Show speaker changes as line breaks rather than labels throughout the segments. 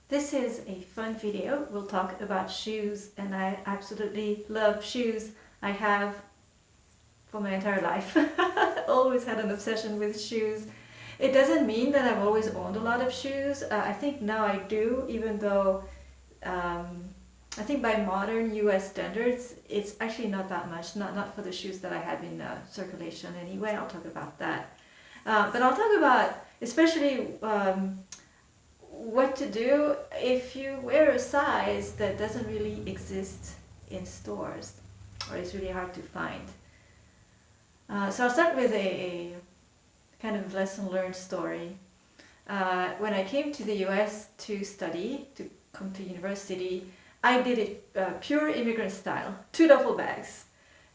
This is a fun video. We'll talk about shoes, and I absolutely love shoes. I have for my entire life. Always had an obsession with shoes. It doesn't mean that I've always owned a lot of shoes. I think now I do, even though I think by modern US standards, it's actually not that much, not for the shoes that I have in circulation anyway. I'll talk about that. But I'll talk about especially what to do if you wear a size that doesn't really exist in stores or is really hard to find. So I'll start with a kind of lesson learned story. When I came to the US to study, to come to university, I did it pure immigrant style, 2 duffel bags.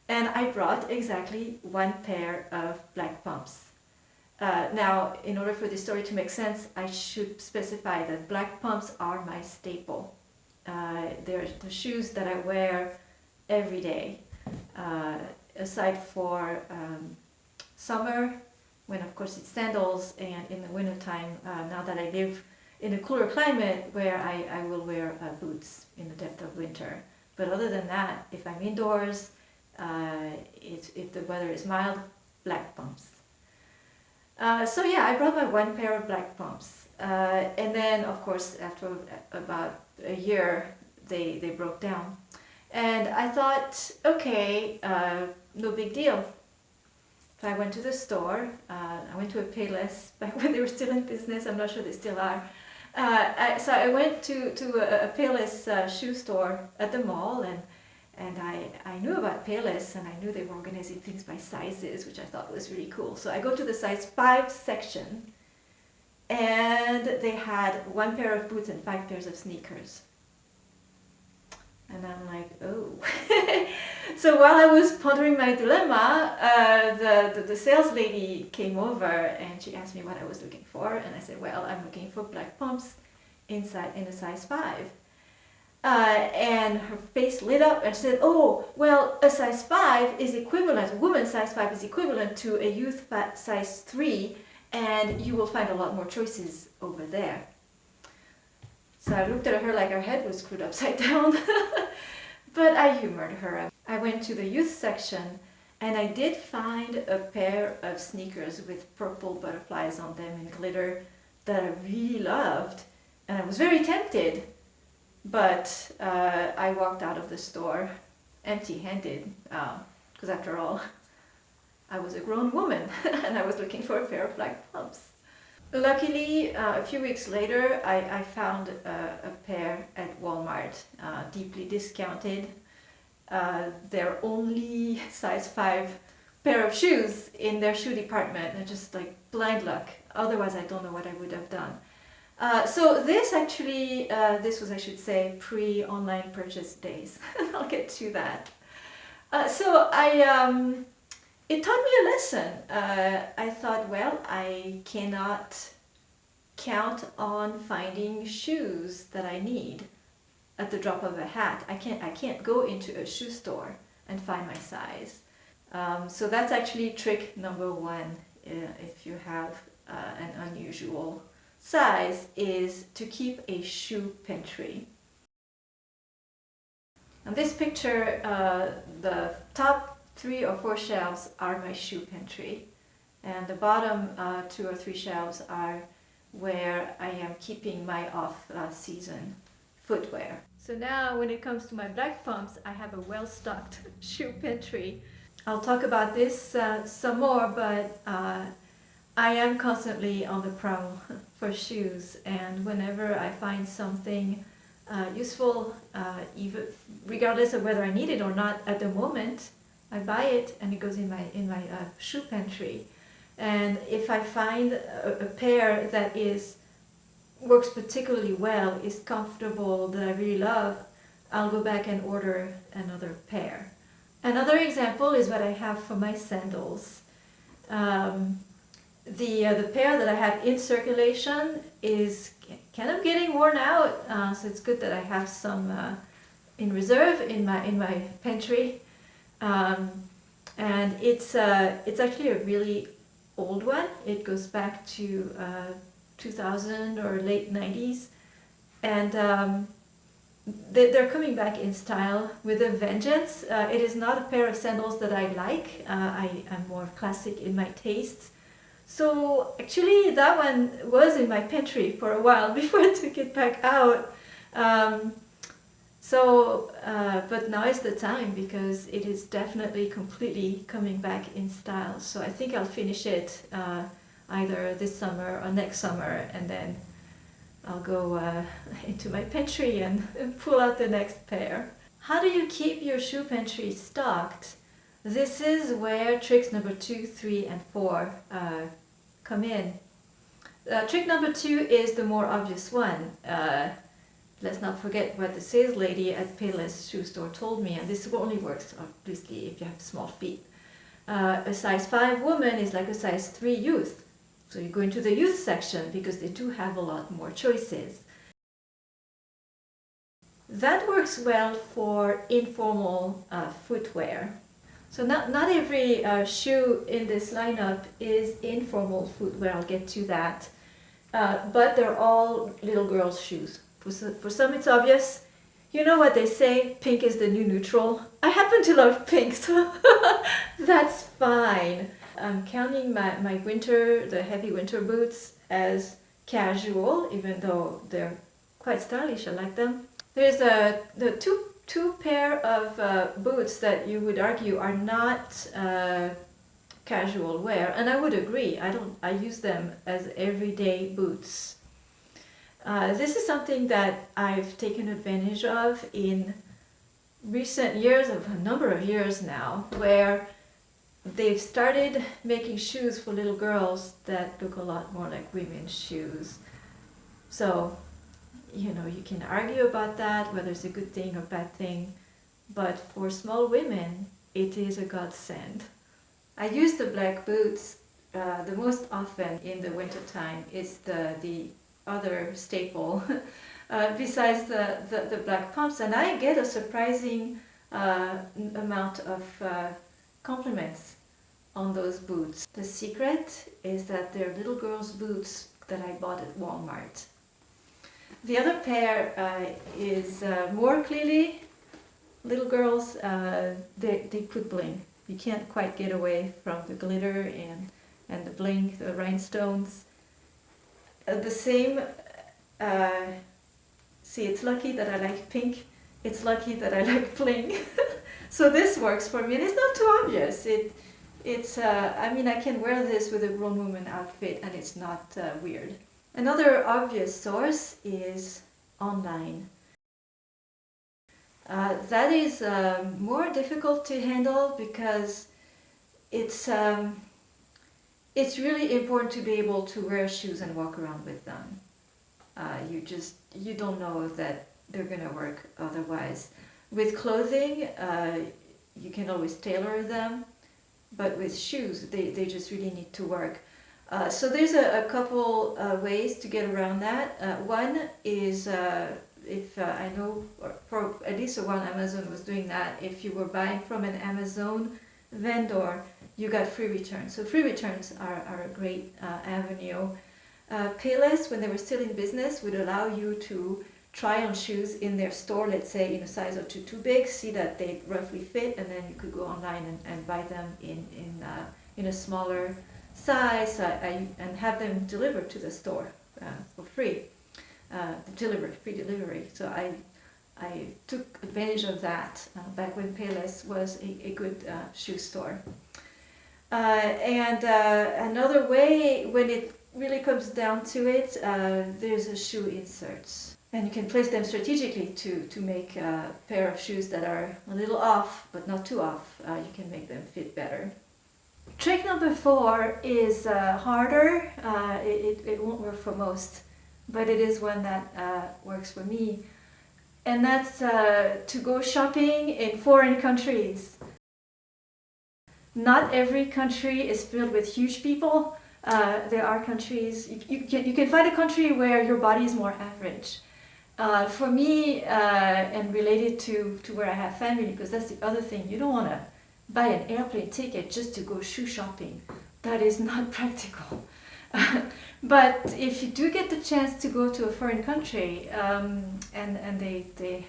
And I brought exactly 1 pair of black pumps. Now, in order for this story to make sense, I should specify that black pumps are my staple. They're the shoes that I wear every day, aside for summer, when of course it's sandals, and in the wintertime, now that I live in a cooler climate, where I will wear boots in the depth of winter. But other than that, if I'm indoors, if the weather is mild, black pumps. So yeah, I brought my 1 pair of black pumps, and then of course after about a year they broke down, and I thought, okay, no big deal. So I went to the store. I went to a Payless back when they were still in business. I'm not sure they still are. So I went to a Payless shoe store at the mall, and I knew about Payless, and I knew they were organizing things by sizes, which I thought was really cool. So I go to the size 5 section, and they had 1 pair of boots and 5 pairs of sneakers. And I'm like, oh. So while I was pondering my dilemma, the sales lady came over and she asked me what I was looking for, and I said, well, I'm looking for black pumps in a size 5. And her face lit up and said, oh, well, a size 5 is equivalent, a woman's size 5 is equivalent to a youth size 3, and you will find a lot more choices over there. So I looked at her like her head was screwed upside down, but I humored her. I went to the youth section, and I did find a pair of sneakers with purple butterflies on them and glitter that I really loved, and I was very tempted. But I walked out of the store empty-handed, because after all, I was a grown woman and I was looking for a pair of black pumps. Luckily, a few weeks later, I found a pair at Walmart, deeply discounted. They're only size 5 pair of shoes in their shoe department. They're just like blind luck. Otherwise, I don't know what I would have done. So this was, I should say, pre-online purchase days. I'll get to that. It taught me a lesson. I thought, well, I cannot count on finding shoes that I need at the drop of a hat. I can't go into a shoe store and find my size. So that's actually trick number 1 if you have an unusual size, is to keep a shoe pantry. On this picture, the top 3 or 4 shelves are my shoe pantry, and the bottom 2 or 3 shelves are where I am keeping my off-season footwear. So now when it comes to my black pumps, I have a well-stocked shoe pantry. I'll talk about this some more, but I am constantly on the prowl for shoes, and whenever I find something useful, even regardless of whether I need it or not at the moment, I buy it and it goes in my shoe pantry. And if I find a pair that works particularly well, is comfortable, that I really love, I'll go back and order another pair. Another example is what I have for my sandals. The pair that I have in circulation is kind of getting worn out, so it's good that I have some in reserve in my pantry, and it's actually a really old one. It goes back to 2000 or late 90s, And they're coming back in style with a vengeance. It is not a pair of sandals that I like. I am more classic in my tastes. So actually that one was in my pantry for a while before I took it back out. But now is the time because it is definitely completely coming back in style. So I think I'll finish it either this summer or next summer, and then I'll go into my pantry and pull out the next pair. How do you keep your shoe pantry stocked? This is where tricks number 2, 3, and 4 come in. Trick number 2 is the more obvious one. Let's not forget what the sales lady at Payless shoe store told me, and this only works obviously if you have small feet. A size 5 woman is like a size 3 youth. So you go into the youth section because they do have a lot more choices. That works well for informal footwear. So not every shoe in this lineup is informal footwear, I'll get to that. But they're all little girls' shoes. For some it's obvious. You know what they say, pink is the new neutral. I happen to love pink, so that's fine. I'm counting my winter, the heavy winter boots as casual, even though they're quite stylish, I like them. There's the two pair of boots that you would argue are not casual wear, and I would agree. I use them as everyday boots. This is something that I've taken advantage of in recent years, of a number of years now, where they've started making shoes for little girls that look a lot more like women's shoes. So, you know, you can argue about that, whether it's a good thing or bad thing, but for small women, it is a godsend. I use the black boots the most often in the winter time. It's the other staple besides the black pumps, and I get a surprising amount of compliments on those boots. The secret is that they're little girls' boots that I bought at Walmart. The other pair is more clearly little girls. They put bling. You can't quite get away from the glitter and the bling, the rhinestones. The same, see, it's lucky that I like pink. It's lucky that I like bling. So this works for me, and it's not too obvious. I mean, I can wear this with a grown woman outfit, and it's not weird. Another obvious source is online. That is more difficult to handle because it's really important to be able to wear shoes and walk around with them. You don't know that they're gonna work otherwise. With clothing, you can always tailor them, but with shoes, they just really need to work. So there's a couple ways to get around that. One is if I know, for at least a while Amazon was doing that, if you were buying from an Amazon vendor, you got free returns. So free returns are a great avenue. Payless, when they were still in business, would allow you to try on shoes in their store, let's say in a size or two too big, see that they roughly fit, and then you could go online and buy them in a smaller size and have them delivered to the store for free. Free delivery. So I took advantage of that back when Payless was a good shoe store. And another way, when it really comes down to it, there's a shoe inserts. And you can place them strategically to make a pair of shoes that are a little off, but not too off. You can make them fit better. Trick number 4 is harder. It won't work for most, but it is one that works for me. And that's to go shopping in foreign countries. Not every country is filled with huge people. There are countries, you can find a country where your body is more average. For me, and related to where I have family, because that's the other thing, you don't want to buy an airplane ticket just to go shoe shopping. That is not practical. But if you do get the chance to go to a foreign country, and they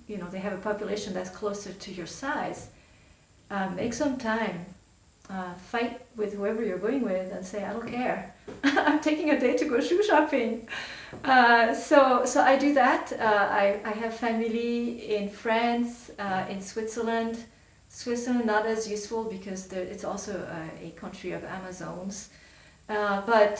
you know they have a population that's closer to your size, make some time, fight with whoever you're going with and say, I don't care. I'm taking a day to go shoe shopping. So I do that. I have family in France, in Switzerland. Switzerland not as useful because it's also a country of Amazons. But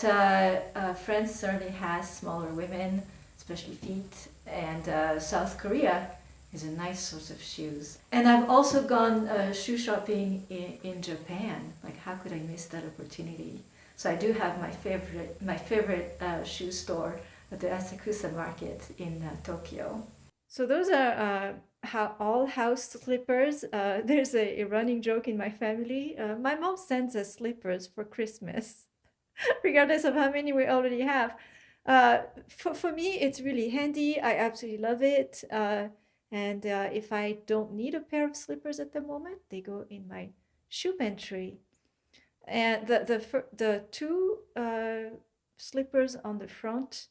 France certainly has smaller women, especially feet, and South Korea is a nice source of shoes. And I've also gone shoe shopping in Japan. Like, how could I miss that opportunity? So I do have my favorite shoe store at the Asakusa Market in Tokyo. So those are all house slippers. There's a running joke in my family. My mom sends us slippers for Christmas, regardless of how many we already have. For me, it's really handy. I absolutely love it. And if I don't need a pair of slippers at the moment, they go in my shoe pantry. And the two slippers on the front,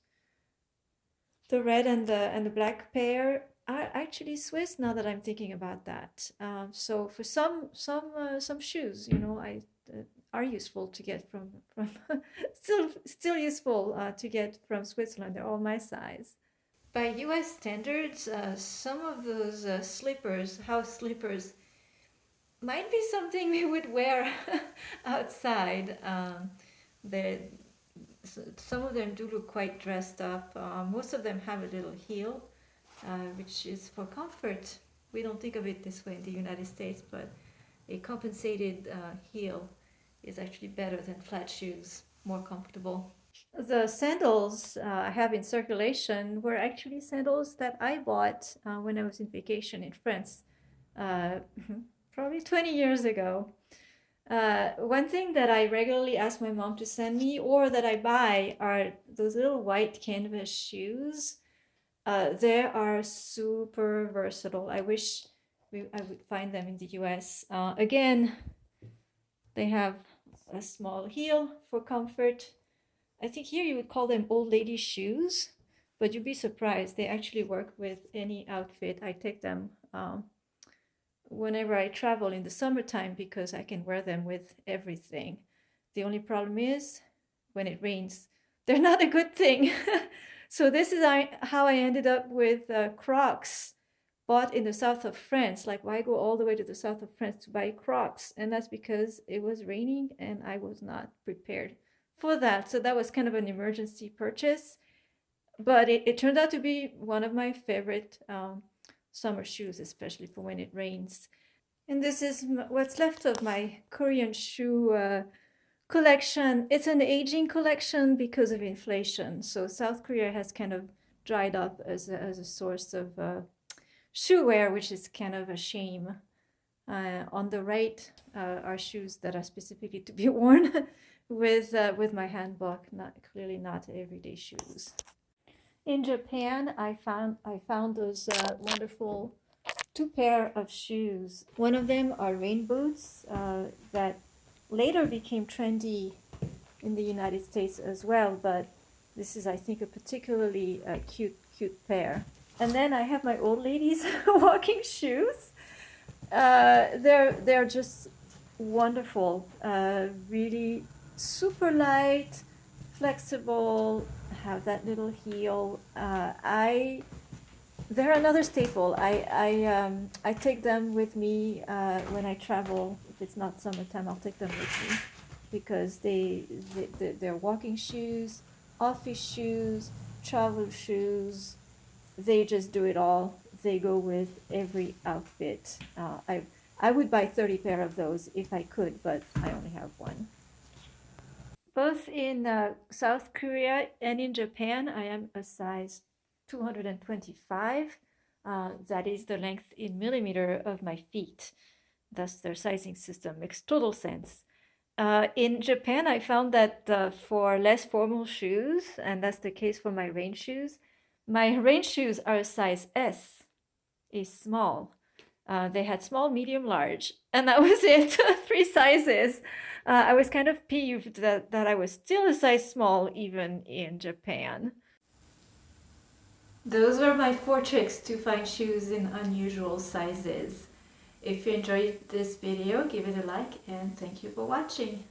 the red and the black pair, are actually Swiss. Now that I'm thinking about that, so for some shoes, you know, are useful to get from still useful to get from Switzerland. They're all my size. By U.S. standards, some of those slippers, house slippers, might be something we would wear outside. Some of them do look quite dressed up. Most of them have a little heel, which is for comfort. We don't think of it this way in the United States, but a compensated heel is actually better than flat shoes, more comfortable. The sandals I have in circulation were actually sandals that I bought when I was in vacation in France, uh, probably 20 years ago. One thing that I regularly ask my mom to send me or that I buy are those little white canvas shoes. They are super versatile. I wish I would find them in the US. Again, they have a small heel for comfort. I think here you would call them old lady shoes, but you'd be surprised. They actually work with any outfit. I take them whenever I travel in the summertime because I can wear them with everything. The only problem is when it rains, they're not a good thing. So this is how I ended up with Crocs bought in the south of France. Like, why go all the way to the south of France to buy Crocs? And that's because it was raining and I was not prepared for that. So that was kind of an emergency purchase. But it turned out to be one of my favorite summer shoes, especially for when it rains. And this is what's left of my Korean shoe collection. It's an aging collection because of inflation. So South Korea has kind of dried up as a source of shoe wear, which is kind of a shame. On the right are shoes that are specifically to be worn with my handbag, clearly not everyday shoes. In Japan, I found those wonderful two pair of shoes. One of them are rain boots that later became trendy in the United States as well, but this is, I think, a particularly cute pair. And then I have my old ladies walking shoes. They're just wonderful, really super light, flexible, have that little heel. They're another staple. I take them with me when I travel. If it's not summertime, I'll take them with me because they're walking shoes, office shoes, travel shoes. They just do it all. They go with every outfit. I would buy 30 pair of those if I could, but I only have one. Both in South Korea and in Japan, I am a size 225. That is the length in millimeter of my feet. Thus, their sizing system makes total sense. In Japan, I found that for less formal shoes, and that's the case for my rain shoes are a size S, is small. They had small, medium, large, and that was it, 3 sizes. I was kind of peeved that I was still a size small even in Japan. Those were my 4 tricks to find shoes in unusual sizes. If you enjoyed this video, give it a like and thank you for watching.